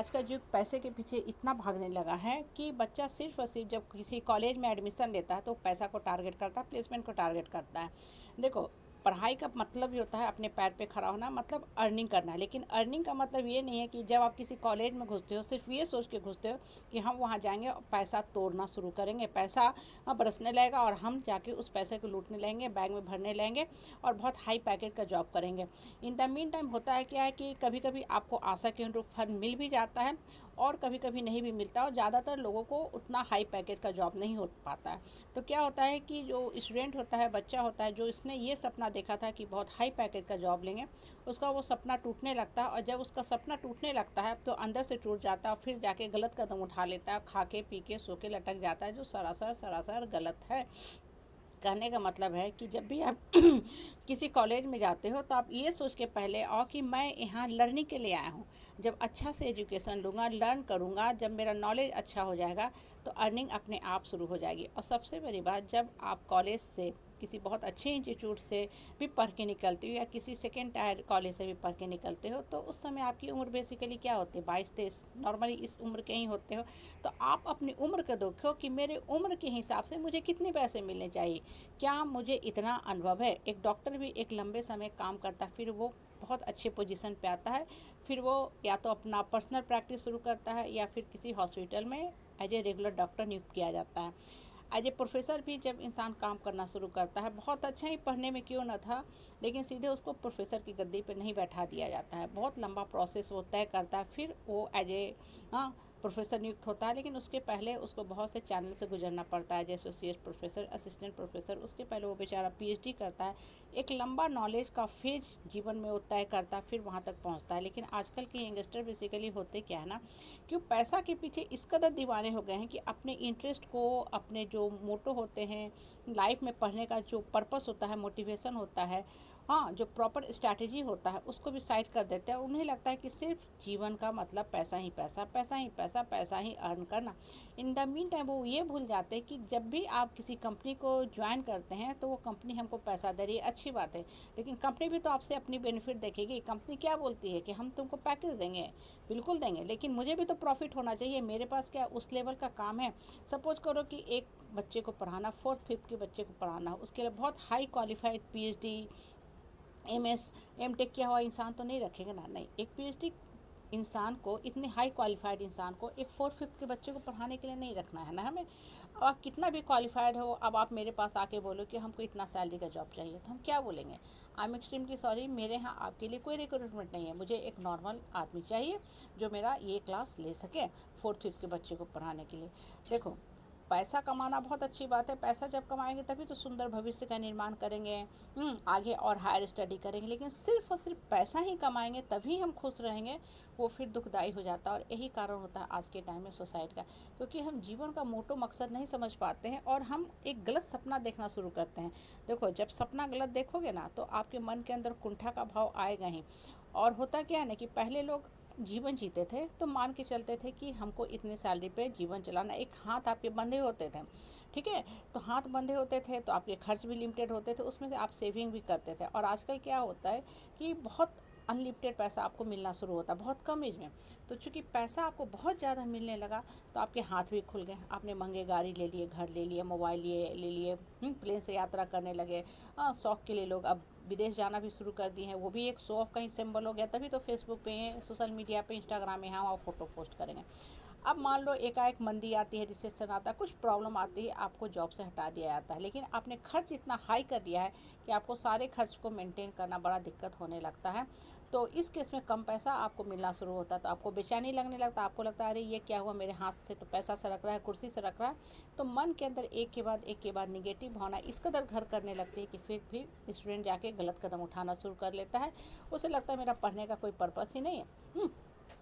आज का युग पैसे के पीछे इतना भागने लगा है कि बच्चा सिर्फ और सिर्फ जब किसी कॉलेज में एडमिशन लेता है तो पैसा को टारगेट करता है, प्लेसमेंट को टारगेट करता है। देखो, पढ़ाई का मतलब ही होता है अपने पैर पे खड़ा होना, मतलब अर्निंग करना है। लेकिन अर्निंग का मतलब ये नहीं है कि जब आप किसी कॉलेज में घुसते हो सिर्फ ये सोच के घुसते हो कि हम वहाँ जाएंगे और पैसा तोड़ना शुरू करेंगे, पैसा बरसने लगेगा और हम जाके उस पैसे को लूटने लगेंगे, बैग में भरने लगेंगे और बहुत हाई पैकेज का जॉब करेंगे। इन द मीन टाइम होता है क्या है कि कभी कभी आपको आशा के अनुरूप फल मिल भी जाता है और कभी कभी नहीं भी मिलता, और ज़्यादातर लोगों को उतना हाई पैकेज का जॉब नहीं हो पाता है। तो क्या होता है कि जो स्टूडेंट होता है, बच्चा होता है, जो इसने ये सपना देखा था कि बहुत हाई पैकेज का जॉब लेंगे, उसका वो सपना टूटने लगता है। और जब उसका सपना टूटने लगता है तो अंदर से टूट जाता है, फिर जाके गलत कदम उठा लेता है, खा के पी के सो के लटक जाता है, जो सरासर सरासर गलत है। कहने का मतलब है कि जब भी आप किसी कॉलेज में जाते हो तो आप ये सोच के पहले आओ कि मैं यहाँ लर्निंग के लिए आया हूँ। जब अच्छा से एजुकेशन लूँगा, लर्न करूँगा, जब मेरा नॉलेज अच्छा हो जाएगा तो अर्निंग अपने आप शुरू हो जाएगी। और सबसे बड़ी बात, जब आप कॉलेज से किसी बहुत अच्छे इंस्टीट्यूट से भी पढ़ के निकलते हो या किसी सेकेंड टायर कॉलेज से भी पढ़ के निकलते हो तो उस समय आपकी उम्र बेसिकली क्या होती है, 22-23, नॉर्मली इस उम्र के ही होते हो। तो आप अपनी उम्र को देखो कि मेरे उम्र के हिसाब से मुझे कितने पैसे मिलने चाहिए, क्या मुझे इतना अनुभव है। एक डॉक्टर भी एक लंबे समय काम करता है, फिर वो बहुत अच्छे पोजीशन पे आता है, फिर वो या तो अपना पर्सनल प्रैक्टिस शुरू करता है या फिर किसी हॉस्पिटल में एज ए रेगुलर डॉक्टर नियुक्त किया जाता है। एज ए प्रोफेसर भी जब इंसान काम करना शुरू करता है, बहुत अच्छा ही पढ़ने में क्यों ना था, लेकिन सीधे उसको प्रोफेसर की गद्दी पर नहीं बैठा दिया जाता है। बहुत लंबा प्रोसेस वो तय करता है, फिर वो एज ए प्रोफेसर नियुक्त होता है। लेकिन उसके पहले उसको बहुत से चैनल से गुजरना पड़ता है, जैसे एसोसिएट प्रोफेसर, असिस्टेंट प्रोफेसर, उसके पहले वो बेचारा पीएचडी करता है। एक लंबा नॉलेज का फेज जीवन में वो तय करता है, फिर वहाँ तक पहुँचता है। लेकिन आजकल के यंगस्टर बेसिकली होते क्या है ना, कि पैसा के पीछे इस कदर दीवाने हो गए हैं कि अपने इंटरेस्ट को, अपने जो मोटो होते हैं लाइफ में, पढ़ने का जो पर्पस होता है, मोटिवेशन होता है, जो प्रॉपर स्ट्रैटेजी होता है, उसको भी साइड कर देते हैं। उन्हें लगता है कि सिर्फ जीवन का मतलब पैसा ही पैसा, पैसा ही पैसा, पैसा ही अर्न करना। इन द मीन टाइम वो ये भूल जाते हैं कि जब भी आप किसी कंपनी को ज्वाइन करते हैं तो वो कंपनी हमको पैसा दे रही है, अच्छी बात है, लेकिन कंपनी भी तो आपसे अपनी बेनिफिट देखेगी। कंपनी क्या बोलती है कि हम तुमको पैकेज देंगे, बिल्कुल देंगे, लेकिन मुझे भी तो प्रॉफिट होना चाहिए, मेरे पास क्या उस लेवल का काम है। सपोज करो कि एक बच्चे को पढ़ाना, 4th-5th के बच्चे को पढ़ाना, उसके लिए बहुत high qualified PhD, MS, MTech किया हुआ इंसान तो नहीं रखेंगे ना, नहीं। एक पीएचडी इंसान को, इतने हाई क्वालिफाइड इंसान को एक 4th-5th के बच्चे को पढ़ाने के लिए नहीं रखना है ना हमें। अब आप कितना भी क्वालिफाइड हो, अब आप मेरे पास आके बोलो कि हमको इतना सैलरी का जॉब चाहिए, तो हम क्या बोलेंगे, आई एम एक्सट्रीमली सॉरी, मेरे यहाँ आपके लिए कोई रिक्रूटमेंट नहीं है, मुझे एक नॉर्मल आदमी चाहिए जो मेरा ये क्लास ले सके 4th-5th के बच्चे को पढ़ाने के लिए। देखो, पैसा कमाना बहुत अच्छी बात है, पैसा जब कमाएंगे तभी तो सुंदर भविष्य का निर्माण करेंगे, आगे और हायर स्टडी करेंगे। लेकिन सिर्फ और सिर्फ पैसा ही कमाएंगे तभी हम खुश रहेंगे, वो फिर दुखदाई हो जाता है। और यही कारण होता है आज के टाइम में सोसाइटी का, क्योंकि हम जीवन का मोटो मकसद नहीं समझ पाते हैं और हम एक गलत सपना देखना शुरू करते हैं। देखो, जब सपना गलत देखोगे ना तो आपके मन के अंदर कुंठा का भाव आएगा ही। और होता क्या है ना कि पहले लोग जीवन जीते थे तो मान के चलते थे कि हमको इतने सैलरी पे जीवन चलाना, एक हाथ आपके बंधे होते थे, ठीक है। तो हाथ बंधे होते थे तो आपके खर्च भी लिमिटेड होते थे, उसमें से आप सेविंग भी करते थे। और आजकल क्या होता है कि बहुत अनलिमिटेड पैसा आपको मिलना शुरू होता है बहुत कम एज में। तो चूंकि पैसा आपको बहुत ज़्यादा मिलने लगा तो आपके हाथ भी खुल गए, आपने महंगे गाड़ी ले लिए, घर ले लिए, मोबाइल ले लिए, प्लेन से यात्रा करने लगे। शौक के लिए लोग अब विदेश जाना भी शुरू कर दिए हैं, वो भी एक शो ऑफ का ही सिंबल हो गया। तभी तो फेसबुक पे, सोशल मीडिया पे, इंस्टाग्राम में हम फ़ोटो पोस्ट करेंगे। अब मान लो एकाएक मंदी आती है, रिसेशन आता है, कुछ प्रॉब्लम आती है, आपको जॉब से हटा दिया जाता है, लेकिन आपने खर्च इतना हाई कर दिया है कि आपको सारे खर्च को मेंटेन करना बड़ा दिक्कत होने लगता है। तो इस केस में कम पैसा आपको मिलना शुरू होता है तो आपको बेचैनी लगने लगता है, आपको लगता है अरे ये क्या हुआ, मेरे हाथ से तो पैसा सरक रहा है, कुर्सी सरक रहा है। तो मन के अंदर एक के बाद निगेटिव भावना इस कदर घर करने लगती है कि फिर भी स्टूडेंट जाके गलत कदम उठाना शुरू कर लेता है। उसे लगता है मेरा पढ़ने का कोई पर्पस ही नहीं है,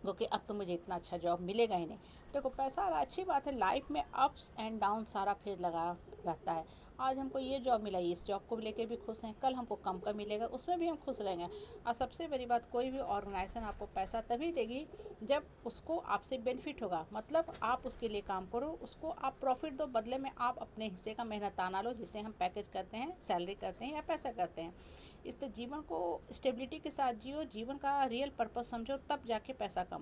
क्योंकि अब तो मुझे इतना अच्छा जॉब मिलेगा ही नहीं। देखो, पैसा अच्छी बात है, लाइफ में अप्स एंड डाउन सारा फेज लगा रहता है। आज हमको ये जॉब मिला, इस जॉब को लेके भी खुश हैं, कल हमको कम का मिलेगा, उसमें भी हम खुश रहेंगे। और सबसे बड़ी बात, कोई भी ऑर्गेनाइजेशन आपको पैसा तभी देगी जब उसको आपसे बेनिफिट होगा, मतलब आप उसके लिए काम करो, उसको आप प्रॉफिट दो, बदले में आप अपने हिस्से का मेहनताना लो, जिसे हम पैकेज करते हैं, सैलरी करते हैं या पैसा करते हैं। इस जीवन को स्टेबिलिटी के साथ जियो, जीवन का रियल पर्पस समझो, तब जाके पैसा कमाओ।